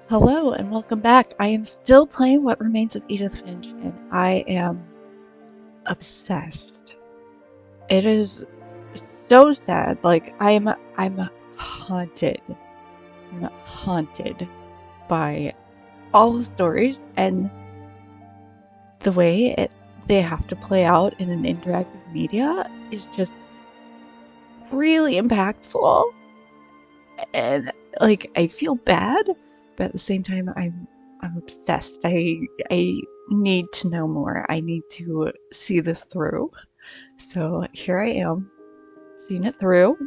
Hello and welcome back. I am still playing What Remains of Edith Finch and I am obsessed. It is so sad. Like I'm haunted. I'm haunted by all the stories and the way they have to play out in an interactive media is just really impactful. And like I feel bad, but at the same time I'm obsessed. I need to know more. I need to see this through. So here I am, seeing it through.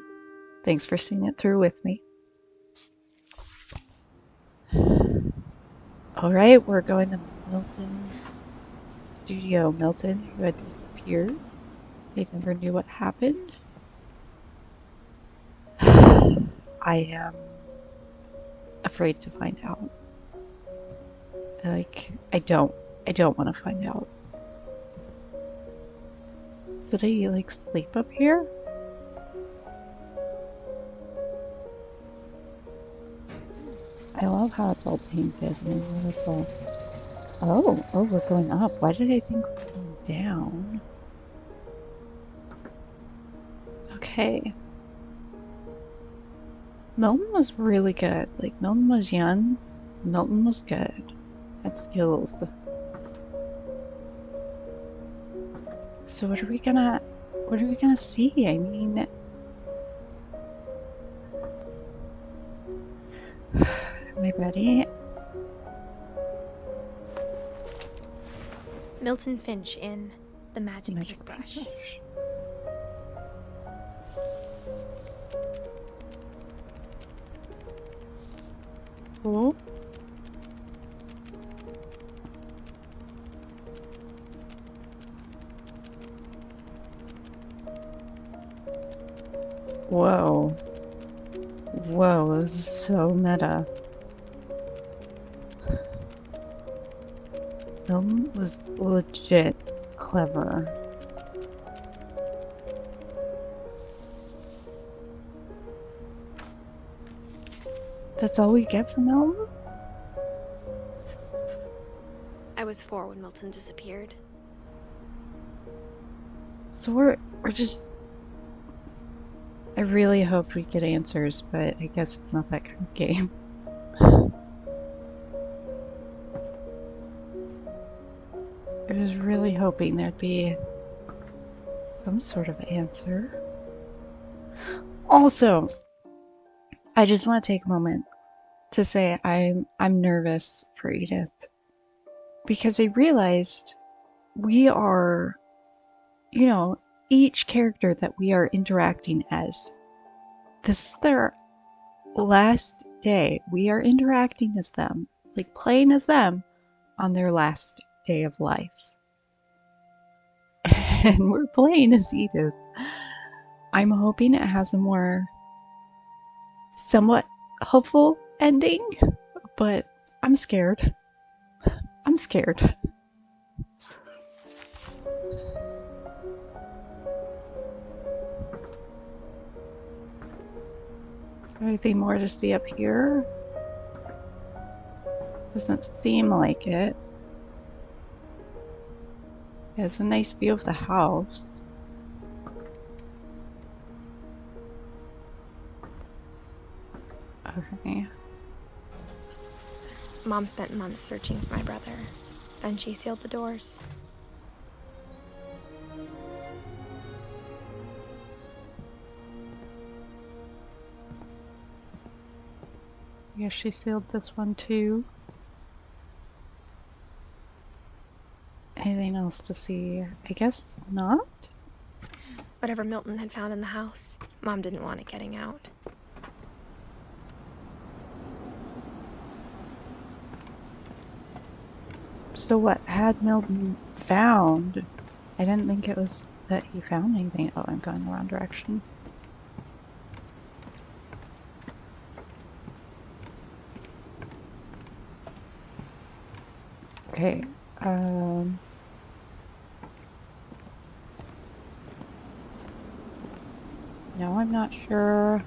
Thanks for seeing it through with me. All right, we're going to Milton's studio. Milton, who had disappeared. They never knew what happened. I am afraid to find out. Like, I don't want to find out. Did I, like, sleep up here? I love how it's all painted and I love it's all... Oh, we're going up. Why did I think we're going down? Okay. Milton was really good. Like, Milton was young. Milton was good. Had skills. So what are we gonna see? I mean... Am I ready? Milton Finch in The Magic Paintbrush. Cool. Whoa. Whoa, this is so meta. Milton was legit clever. That's all we get from Milton? I was 4 when Milton disappeared. So we're just... I really hoped we get answers, but I guess it's not that kind of game. I was really hoping there'd be some sort of answer. Also, I just want to take a moment to say I'm nervous for Edith because I realized we are, you know, each character that we are interacting as, this is their last day. We are interacting as them, like playing as them on their last day of life. And we're playing as Edith. I'm hoping it has a more somewhat hopeful ending, but I'm scared. I'm scared. Is there anything more to see up here? Doesn't seem like it. It's a nice view of the house. Okay. Mom spent months searching for my brother. Then she sealed the doors. Yeah, she sealed this one too. Anything else to see? I guess not. Whatever Milton had found in the house, Mom didn't want it getting out. So what had Milton found? I didn't think it was that he found anything. Oh, I'm going the wrong direction. Okay, now I'm not sure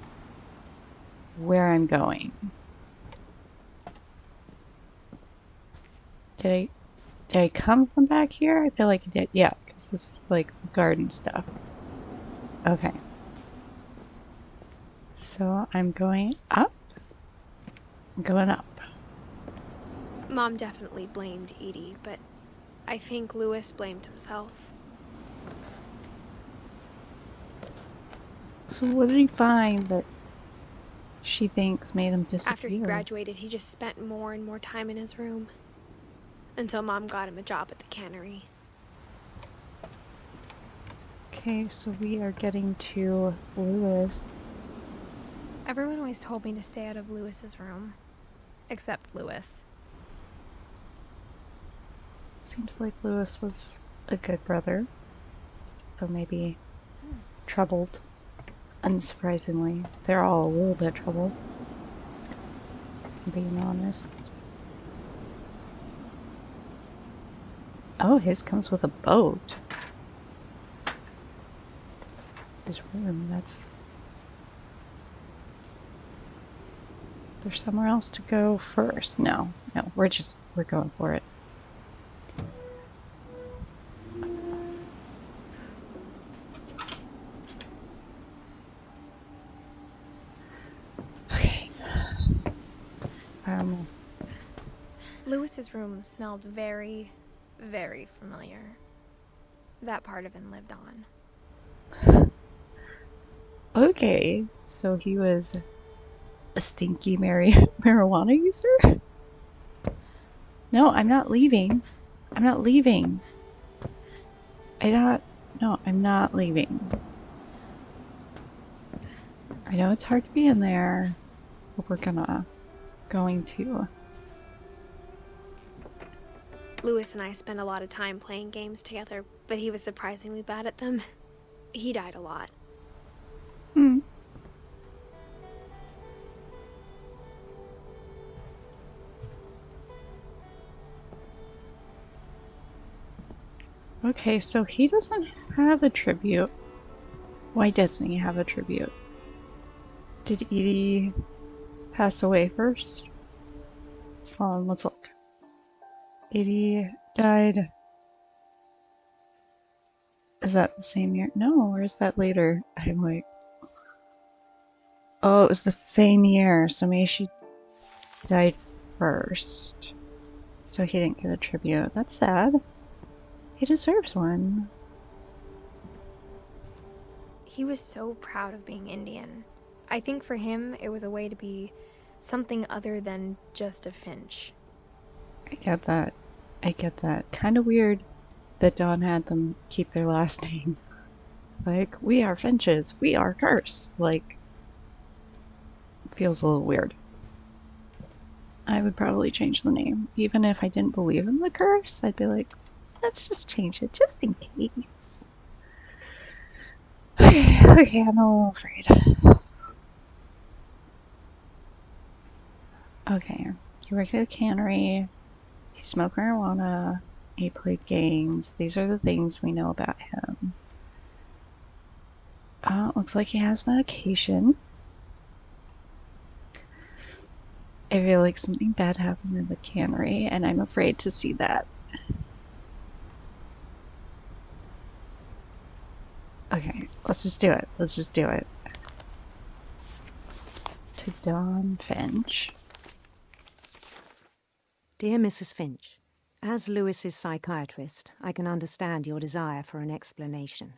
where I'm going. Did I come from back here? I feel like I did. Yeah, because this is like the garden stuff. Okay. So I'm going up. I'm going up. Mom definitely blamed Edie, but I think Louis blamed himself. So what did he find that she thinks made him After he disappear? graduated, he just spent more and more time in his room. Until Mom got him a job at the cannery. Okay, so we are getting to Louis. Everyone always told me to stay out of Louis's room. Except Louis. Seems like Louis was a good brother, though maybe troubled. Unsurprisingly, they're all a little bit troubled, being honest. Oh, his comes with a boat. His room, that's... There's somewhere else to go first. No, we're going for it. Okay. Louis's room smelled very, very familiar. That part of him lived on. Okay, so he was a stinky marijuana user? No, I'm not leaving. I'm not leaving. No, I'm not leaving. I know it's hard to be in there, but we're going to. Louis and I spent a lot of time playing games together, but he was surprisingly bad at them. He died a lot. Okay, so he doesn't have a tribute. Why doesn't he have a tribute? Did Edie pass away first? Hold on, let's look. Edie died. Is that the same year? No, or is that later? I'm like, oh, it was the same year, so maybe she died first. So he didn't get a tribute. That's sad. He deserves one. He was so proud of being Indian. I think for him, it was a way to be something other than just a Finch. I get that. Kind of weird that Dawn had them keep their last name. Like, we are Finches. We are cursed. Like, feels a little weird. I would probably change the name. Even if I didn't believe in the curse, I'd be like, let's just change it, just in case. Okay, I'm a little afraid. Okay, he worked at a cannery. He smoked marijuana. He played games. These are the things we know about him. Looks like he has medication. I feel like something bad happened in the cannery, and I'm afraid to see that. Okay, let's just do it. To Dawn Finch. Dear Mrs. Finch, as Louis's psychiatrist, I can understand your desire for an explanation.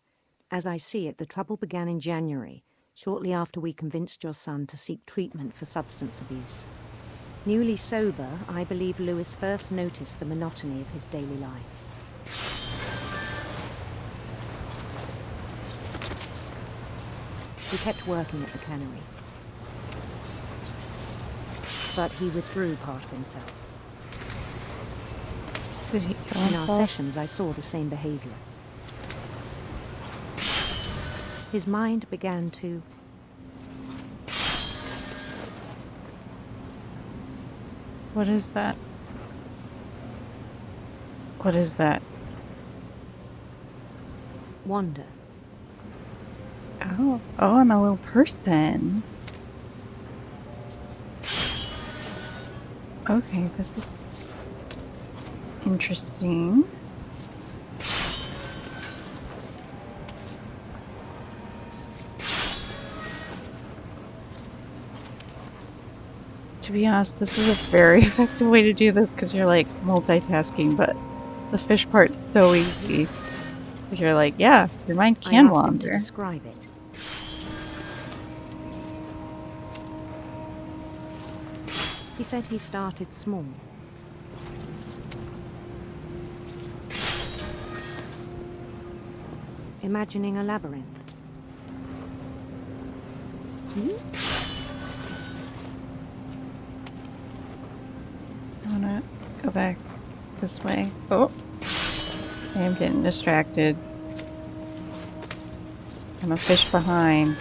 As I see it, the trouble began in January, shortly after we convinced your son to seek treatment for substance abuse. Newly sober, I believe Louis first noticed the monotony of his daily life. He kept working at the cannery, but he withdrew part of himself. Did he kill In himself? our sessions, I saw the same behavior. His mind began to... What is that? What is that? wander. Oh, I'm a little person. Okay, this is Interesting. To be honest, this is a very effective way to do this because you're like multitasking, but the fish part's so easy. You're like, yeah, your mind I can asked him to wander. describe it. He said he started small. Imagining a labyrinth. I wanna go back this way. Oh, I'm getting distracted. I'm a fish behind.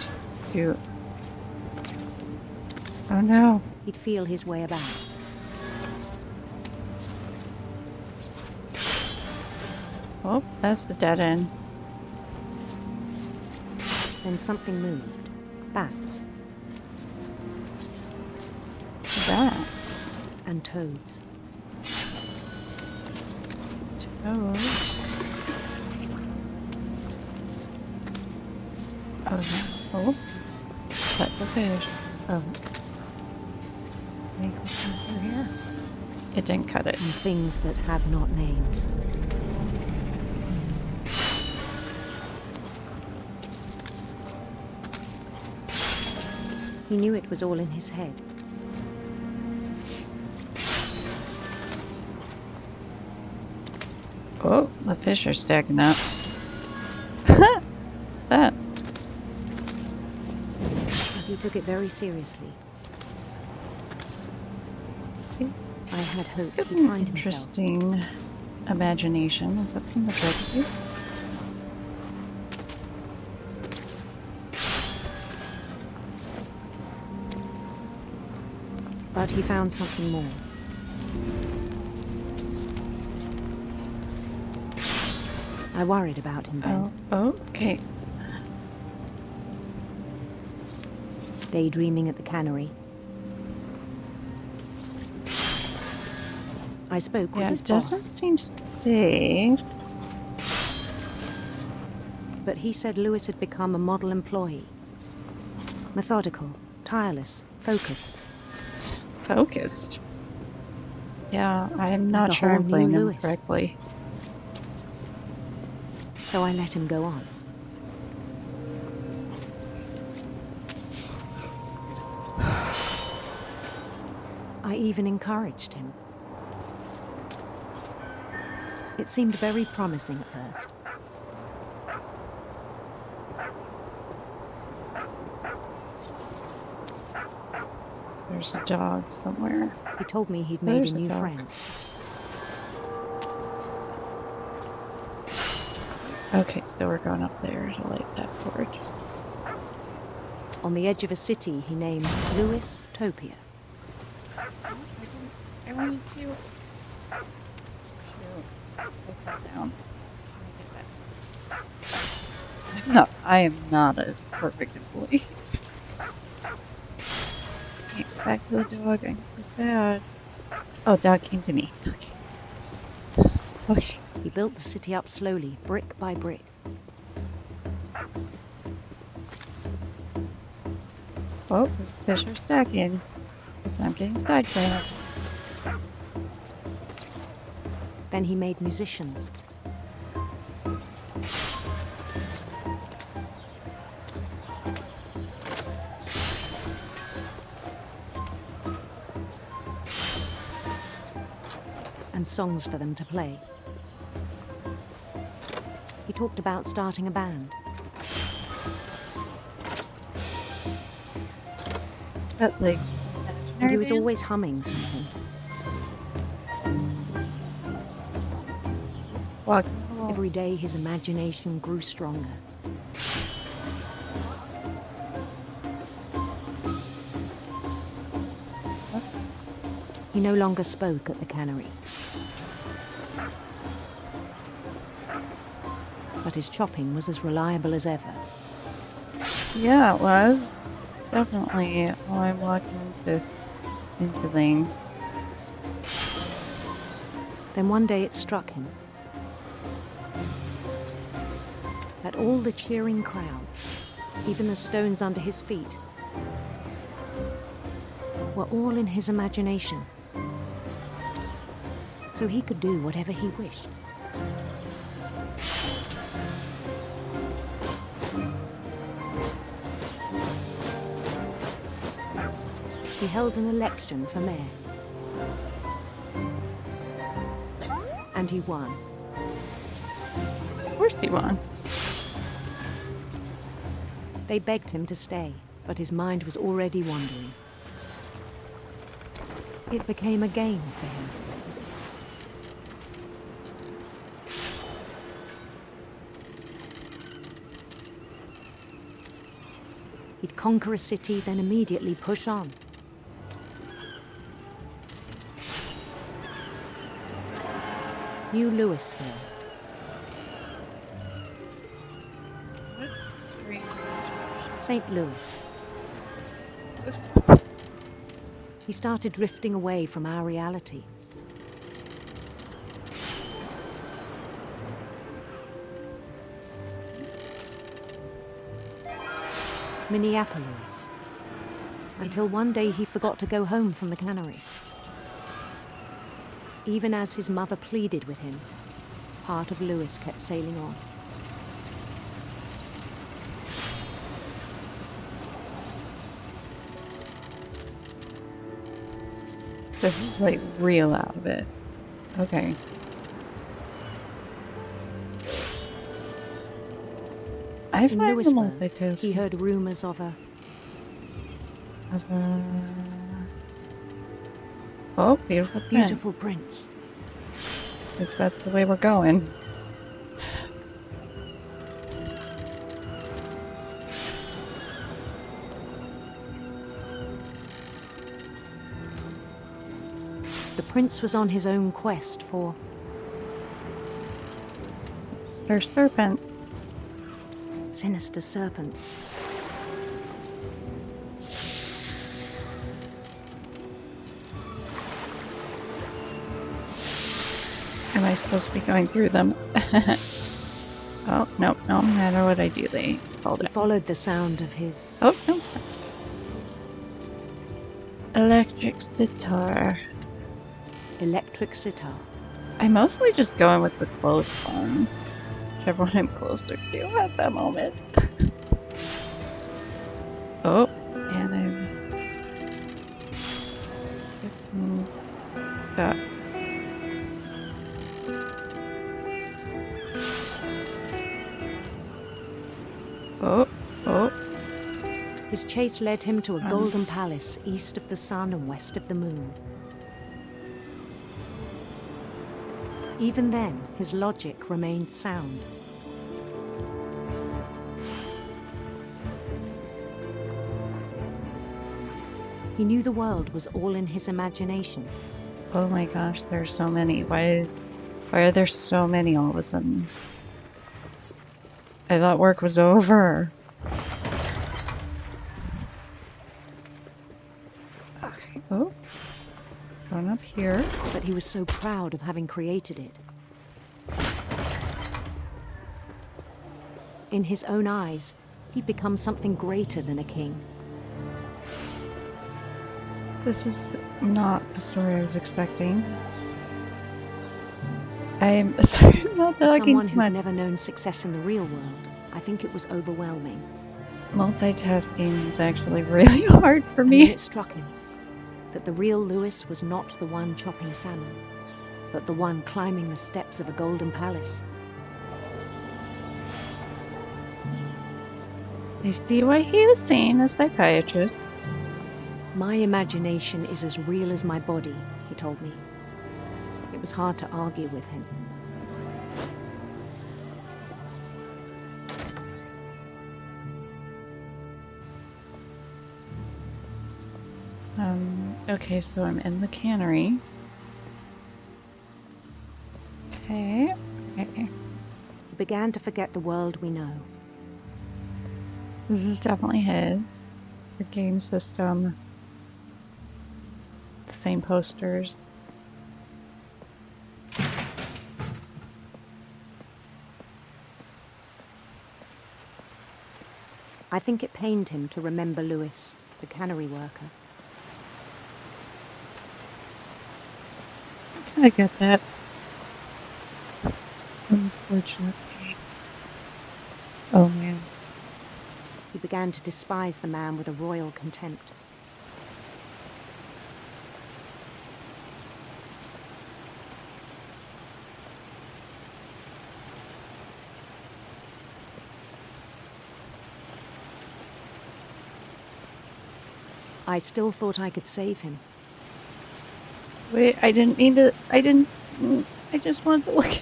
You. Oh no. He'd feel his way about. Oh, that's the dead end. Then something moved. Bats. What's that? And toads. Oh. Oh no. Oh. Cut the fish. Oh. I think we come through here. It didn't cut it. And things that have not names. He knew it was all in his head. Oh, the fish are stacking up. That. But he took it very seriously. I had hoped he'd find himself. Interesting imagination. Is that from the drug? But he found something more. I worried about him then. Oh, okay. Daydreaming at the cannery. I spoke with his it doesn't boss, seem safe. but he said Lewis had become a model employee. Methodical, tireless, focused. Focused. Yeah, I'm not Like a sure whole I'm new playing him Lewis. correctly. So I let him go on. I even encouraged him. It seemed very promising at first. There's a dog somewhere. He told me he'd made There's a a new dog. friend. Okay, so we're going up there to light that torch. On the edge of a city he named Lewis Topia. I wanted to. Shoot. Put that down. No, I am not a perfect employee. Can't go back to the dog. I'm so sad. Oh, dog came to me. Okay. Okay. He built the city up slowly, brick by brick. Oh, the fish are stacking. Because I'm getting sidetracked. Then he made musicians. And songs for them to play. He talked about starting a band. But, like, And he was band? always humming something. Walking along. Every day his imagination grew stronger. He no longer spoke at the cannery. But his chopping was as reliable as ever. Yeah, it was. Definitely while I'm walking into things. Then one day it struck him that all the cheering crowds, even the stones under his feet, were all in his imagination. So he could do whatever he wished. He held an election for mayor. And he won. Of course he won. They begged him to stay, but his mind was already wandering. It became a game for him. He'd conquer a city, then immediately push on. New Louisville. What strange St. Louis. this? He started drifting away from our reality. Minneapolis. Until one day he forgot to go home from the cannery. Even as his mother pleaded with him, part of Louis kept sailing on. So he's like real out of it. Okay. I In find the Louisburg, multitasking he heard rumors of a of oh, beautiful prince. beautiful prince. Guess that's the way we're going. The prince was on his own quest for They're serpents. sinister serpents. Am I supposed to be going through them? Oh, no, no matter what I do, they fall He down. followed the sound of his Oh, no. Electric sitar. electric sitar. I'm mostly just going with the close ones. Whichever one I'm closer to at that moment. Oh, and I'm stuck. Oh, oh. His chase led him to a golden palace east of the sun and west of the moon. Even then, his logic remained sound. He knew the world was all in his imagination. Oh my gosh, there's so many. Why are there so many all of a sudden? I thought work was over. Okay. Oh. Going up here. But he was so proud of having created it. In his own eyes, he'd become something greater than a king. This is not the story I was expecting. I'm sorry, I'm not For talking someone too who'd much. never known success in the real world, I think it was overwhelming. Multitasking is actually really hard for And then me. it struck him that the real Louis was not the one chopping salmon, but the one climbing the steps of a golden palace. I see why he was seeing a psychiatrist. My imagination is as real as my body, he told me. It was hard to argue with him. Okay, so I'm in the cannery. Okay. He began to forget the world we know. This is definitely his. The game system. The same posters. I think it pained him to remember Lewis, the cannery worker. I get that. Unfortunately. Oh man. He began to despise the man with a royal contempt. I still thought I could save him. Wait, I didn't mean to. I just wanted to look.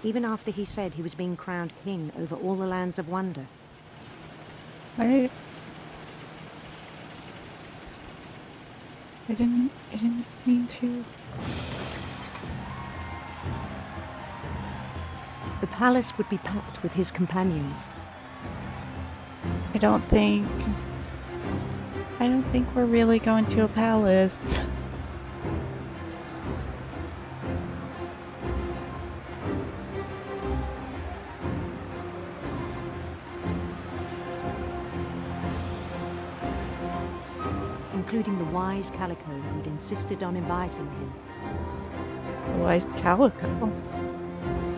Even after he said he was being crowned king over all the lands of wonder. I didn't mean to. The palace would be packed with his companions. I don't think we're really going to a palace. Including the wise Calico who'd insisted on inviting him. Wise Calico.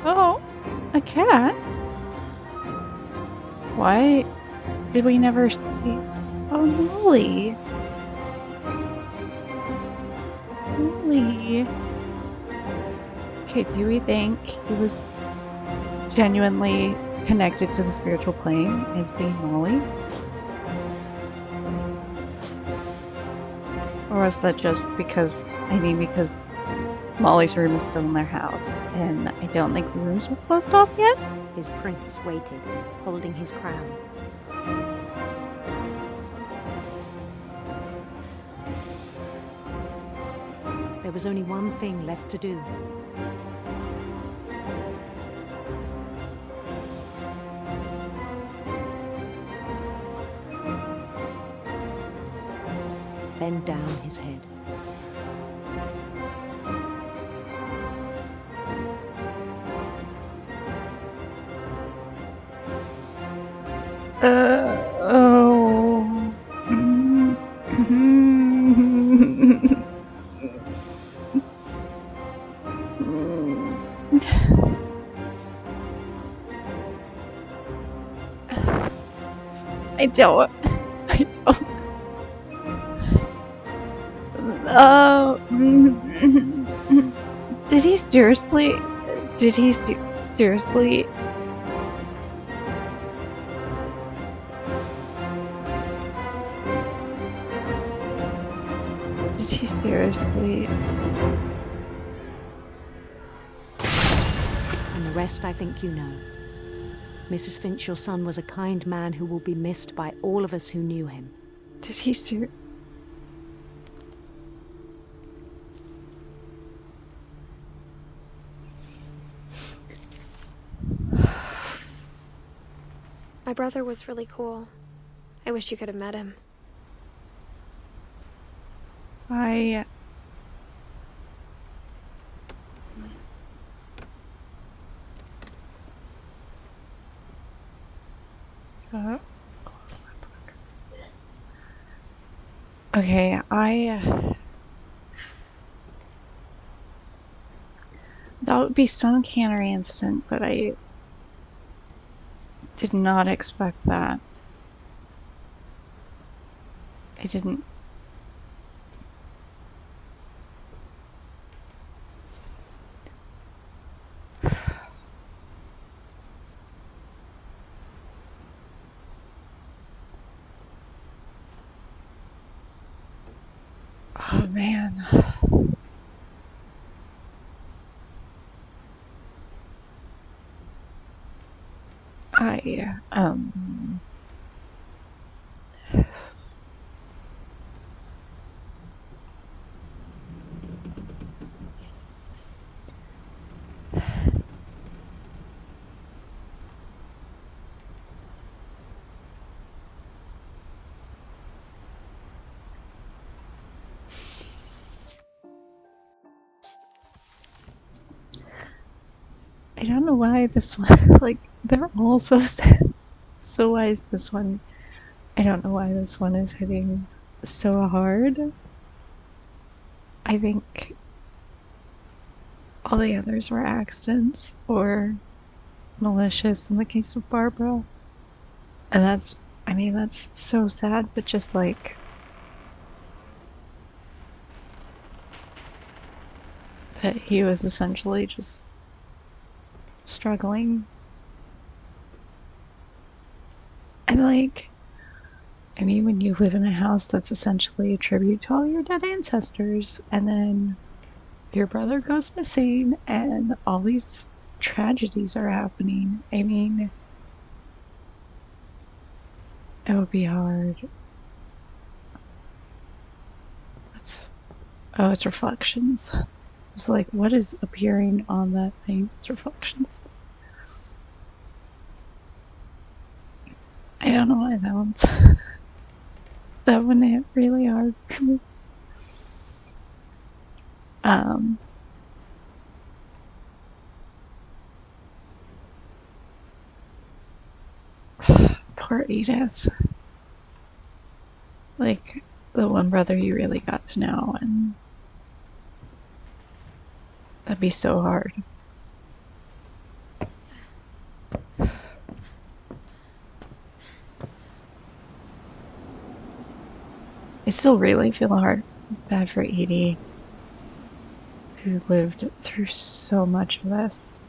Oh, a cat? Why did we never see... Oh, Molly. Molly. Okay, do we think he was genuinely connected to the spiritual plane and seeing Molly? Or was that just because Molly's room is still in their house, and I don't think the rooms were closed off yet? His prince waited, holding his crown. There was only one thing left to do. Bend down his head. Oh. I don't. Did he seriously? Did he seriously? Did he seriously? And the rest I think you know. Mrs. Finch, your son was a kind man who will be missed by all of us who knew him. Did he My brother was really cool. I wish you could have met him. Close that book. Okay, that would be some cannery incident, but I did not expect that. I didn't. Oh man. I don't know why this one, like, they're all so sad. So why is this one? I don't know why this one is hitting so hard. I think all the others were accidents or malicious in the case of Barbara. And that's so sad, but just like that he was essentially just struggling. And like, when you live in a house that's essentially a tribute to all your dead ancestors, and then your brother goes missing, and all these tragedies are happening. It would be hard. It's reflections. It's like, what is appearing on that thing? It's reflections. I don't know why that one hit really hard for me. Poor Edith. Like, the one brother you really got to know, and that'd be so hard. I still really feel bad for Edie, who lived through so much of this.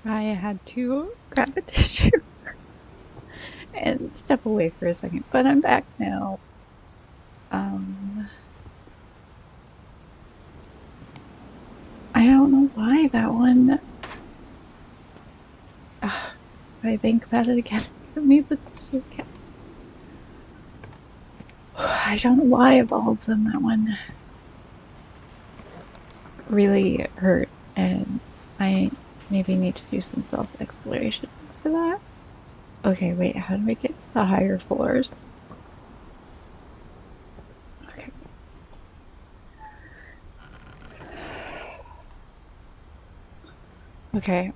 I had to grab a tissue and step away for a second, but I'm back now. I don't know why that one. I think about it again. Give me the tissue again. I don't know why of all of them that one really hurt, and I maybe need to do some self-exploration for that. Okay, wait, how do I get to the higher floors? Okay. Okay.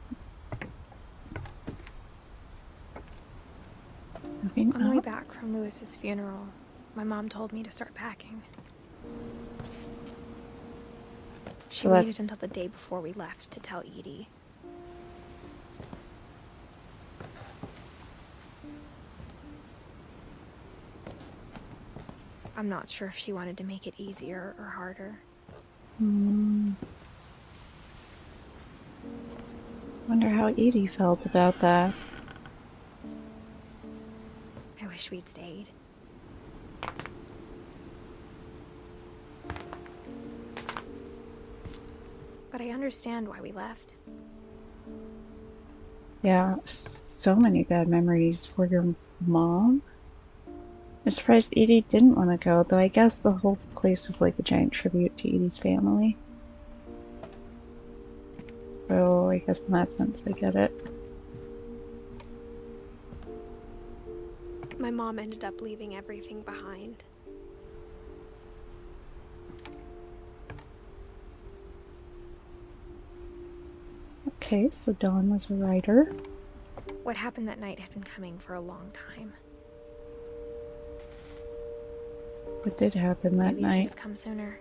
On the way back from Lewis's funeral, my mom told me to start packing. She waited until the day before we left to tell Edie. I'm not sure if she wanted to make it easier or harder. Wonder how Edie felt about that. I wish we'd stayed. But I understand why we left. Yeah, so many bad memories for your mom. I'm surprised Edie didn't want to go, though I guess the whole place is like a giant tribute to Edie's family. So I guess in that sense I get it. My mom ended up leaving everything behind. Okay, so Dawn was a writer. What happened that night had been coming for a long time. What did happen that Maybe night? it should have come sooner.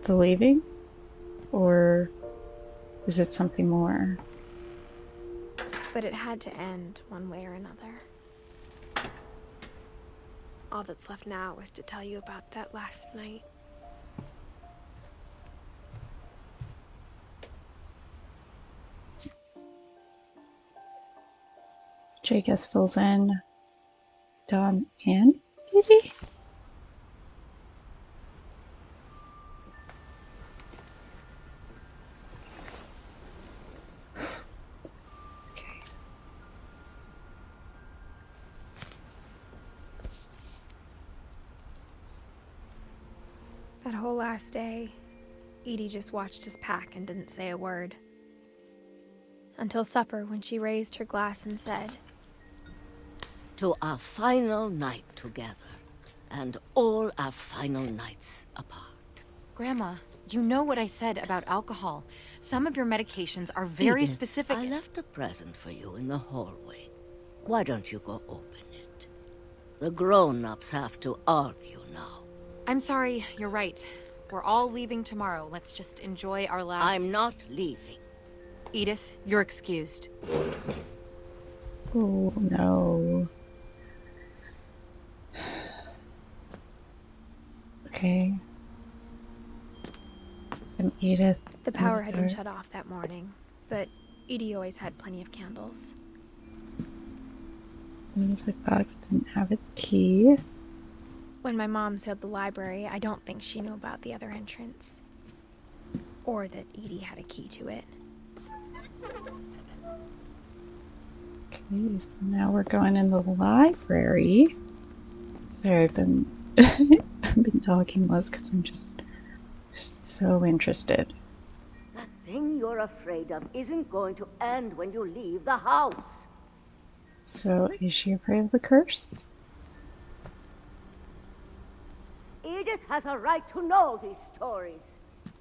The leaving? Or is it something more? But it had to end one way or another. All that's left now is to tell you about that last night. Which I guess fills in Dawn and Edie? Okay. That whole last day, Edie just watched us pack and didn't say a word. Until supper, when she raised her glass and said, "To our final night together, and all our final nights apart. Grandma, you know what I said about alcohol. Some of your medications are very Edith, specific. I left a present for you in the hallway. Why don't you go open it? The grown-ups have to argue now. I'm sorry, you're right. We're all leaving tomorrow. Let's just enjoy our last... I'm not leaving. Edith, you're excused. Oh, no. Okay. Some Edith. The power had been shut off that morning, but Edie always had plenty of candles. The music box didn't have its key. When my mom sealed the library, I don't think she knew about the other entrance. Or that Edie had a key to it. Okay, so now we're going in the library. Sorry, I've been talking less because I'm just so interested. That thing you're afraid of isn't going to end when you leave the house. So, is she afraid of the curse? Edith has a right to know these stories.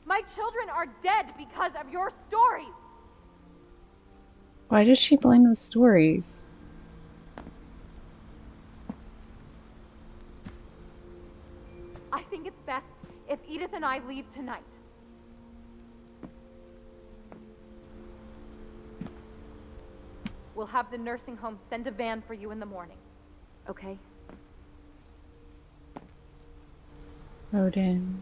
My children are dead because of your stories. Why does she blame the stories? I think it's best if Edith and I leave tonight. We'll have the nursing home send a van for you in the morning, okay? Odin.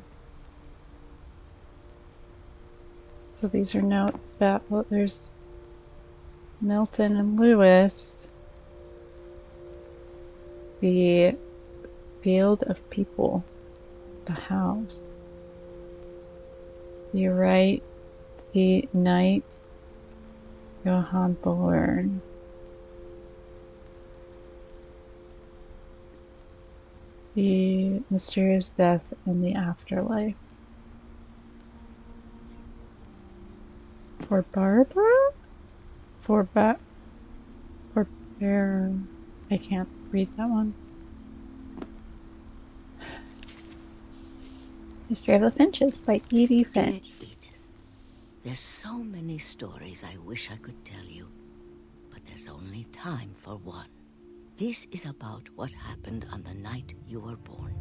So these are notes about, well, there's Milton and Lewis. The field of people. The house. You write the night Johann born. The mysterious death in the afterlife. For Barbara? For Bear. I can't read that one. History of the Finches by Edith Finch. Dear Edith, there's so many stories I wish I could tell you, but there's only time for one. This is about what happened on the night you were born.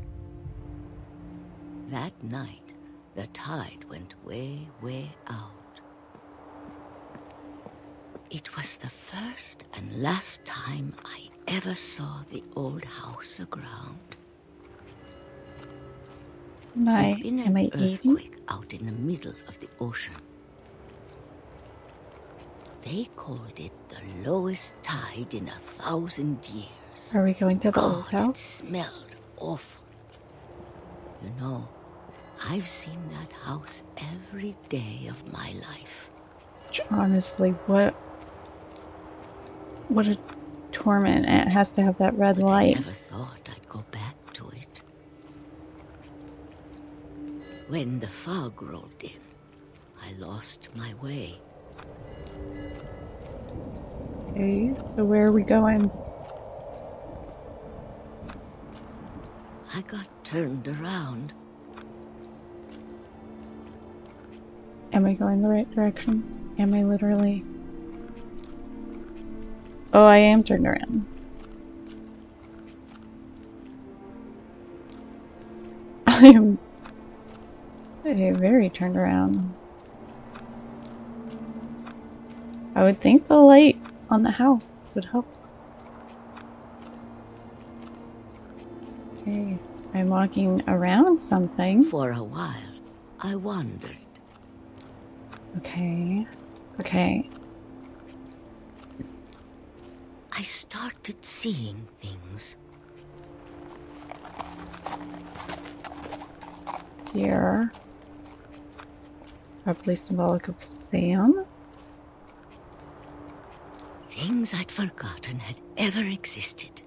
That night, the tide went way, way out. It was the first and last time I ever saw the old house aground. There'd been Am an I eating? earthquake out in the middle of the ocean. They called it the lowest tide in 1,000 years. Are we going to the God, old it house? smelled awful. You know, I've seen that house every day of my life. Honestly, what a torment. It has to have that red I light. never thought I'd go back to it. When the fog rolled in, I lost my way. Okay, so where are we going? I got turned around. Am I going the right direction? Am I literally... Oh, I am turned around. I am very turned around. I would think the light on the house would help. Okay, I'm walking around something. For a while, I wandered. Okay. I started seeing things. Deer. Probably symbolic of Sam. Things I'd forgotten had ever existed.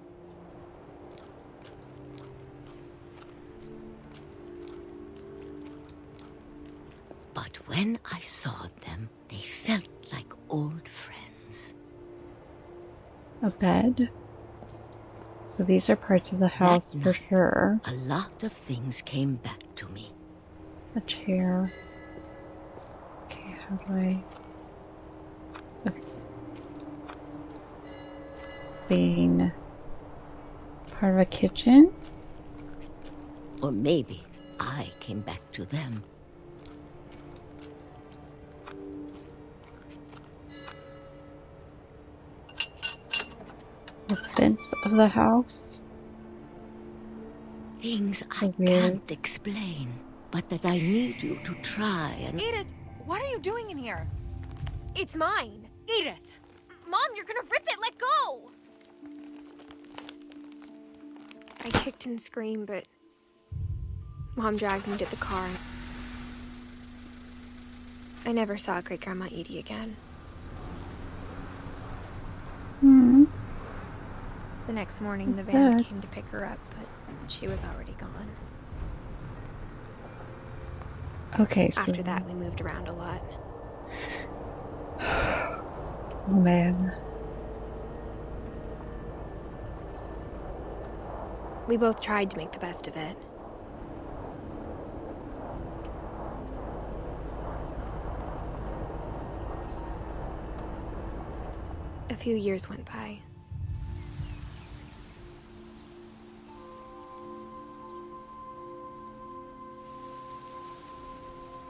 But when I saw them, they felt like old friends. A bed. So these are parts of the house That for night, sure. a lot of things came back to me. A chair. Okay, how do I... Okay. Seeing part of a kitchen. Or maybe I came back to them. The fence of the house. Things I So weird. can't explain, but that I need you to try and... Edith, what are you doing in here? It's mine. Edith! Mom, you're gonna rip it. Let go. I kicked and screamed, but Mom dragged me to the car. I never saw Great Grandma Edie again. Hmm. The next morning, What's the van that? came to pick her up, but she was already gone. Okay, so... After that, we moved around a lot. Oh man. We both tried to make the best of it. A few years went by.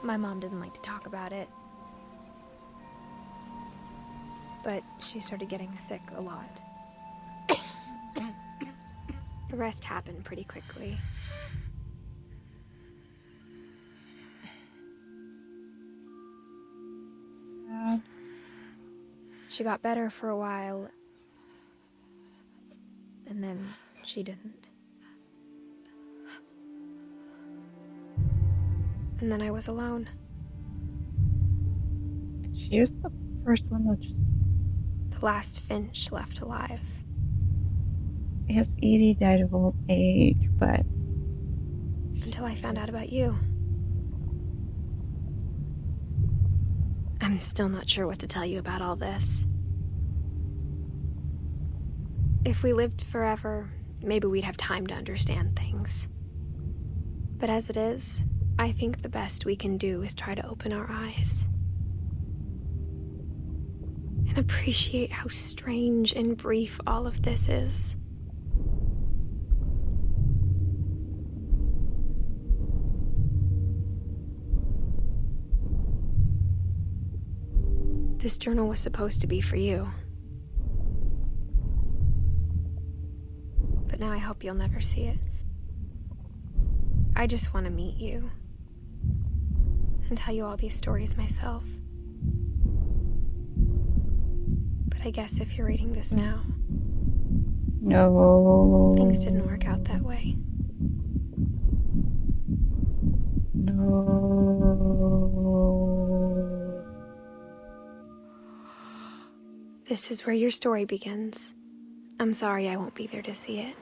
My mom didn't like to talk about it. But she started getting sick a lot. The rest happened pretty quickly. Sad. She got better for a while, and then she didn't. And then I was alone. She was the first one that just... The last Finch left alive. Yes, Edie died of old age, but... Until I found out about you. I'm still not sure what to tell you about all this. If we lived forever, maybe we'd have time to understand things. But as it is, I think the best we can do is try to open our eyes. And appreciate how strange and brief all of this is. This journal was supposed to be for you. But now I hope you'll never see it. I just want to meet you. And tell you all these stories myself. But I guess if you're reading this now, No. things didn't work out that way. No. This is where your story begins. I'm sorry I won't be there to see it.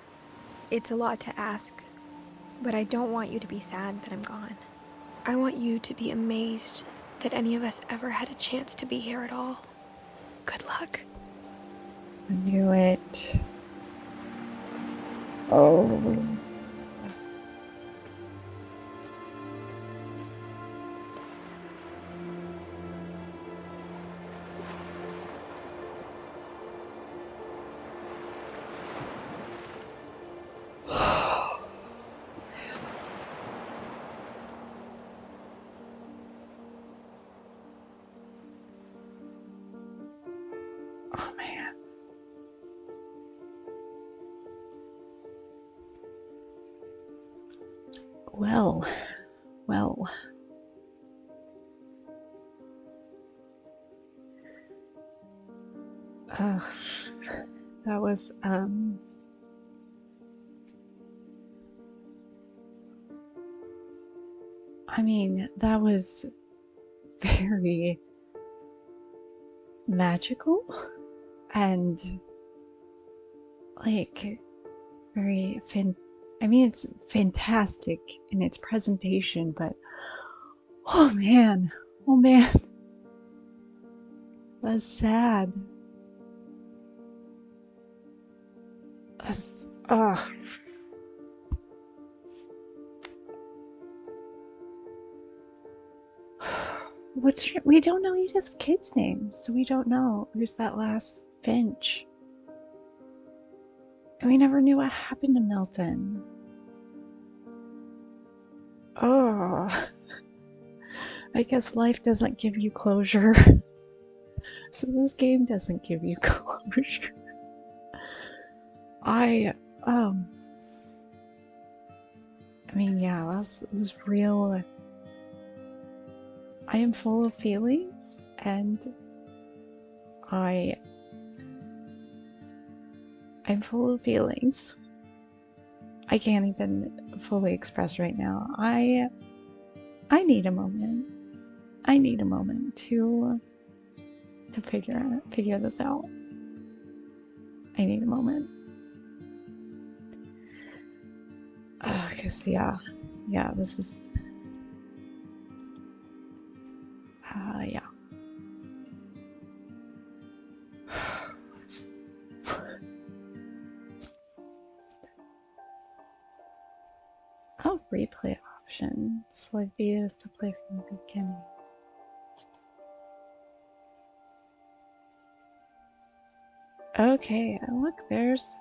It's a lot to ask, but I don't want you to be sad that I'm gone. I want you to be amazed that any of us ever had a chance to be here at all. Good luck. I knew it. Oh. Oh man. Well. That was, I mean, that was very magical and like very I mean, it's fantastic in its presentation, but oh man, that's sad. That's, ugh. We don't know Edith's kid's name, so we don't know who's that last Finch. And we never knew what happened to Milton. Oh, I guess life doesn't give you closure. So this game doesn't give you closure. I mean, yeah, that's real. I am full of feelings, and I'm full of feelings. I can't even fully express right now. I need a moment. I need a moment to figure this out. I need a moment. 'Cause yeah, this is yeah. Oh, replay option. Select videos to play from the beginning. Okay, look, there's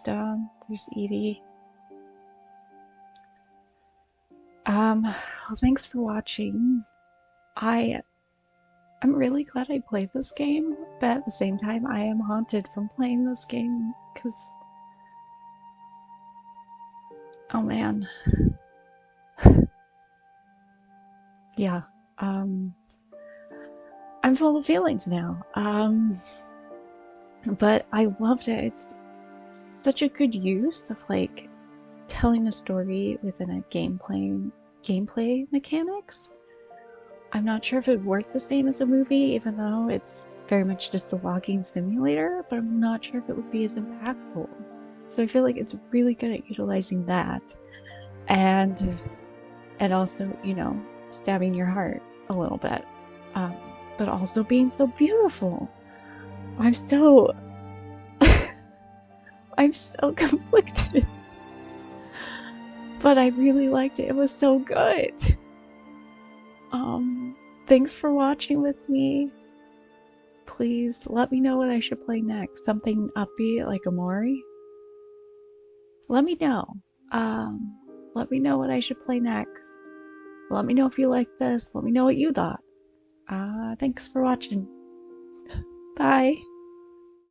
Dawn, there's Edie. Well, thanks for watching. I'm really glad I played this game, but at the same time, I am haunted from playing this game, because, oh man. Yeah, I'm full of feelings now. But I loved it. It's such a good use of, like, telling a story within a gameplay mechanics. I'm not sure if it would work the same as a movie, even though it's very much just a walking simulator, but I'm not sure if it would be as impactful. So I feel like it's really good at utilizing that, and also, you know, stabbing your heart a little bit, but also being so beautiful. I'm so conflicted, but I really liked it. It was so good. Thanks for watching with me. Please let me know what I should play next. Something upbeat like Amori. Let me know. Let me know what I should play next. Let me know if you like this. Let me know what you thought. Thanks for watching. Bye.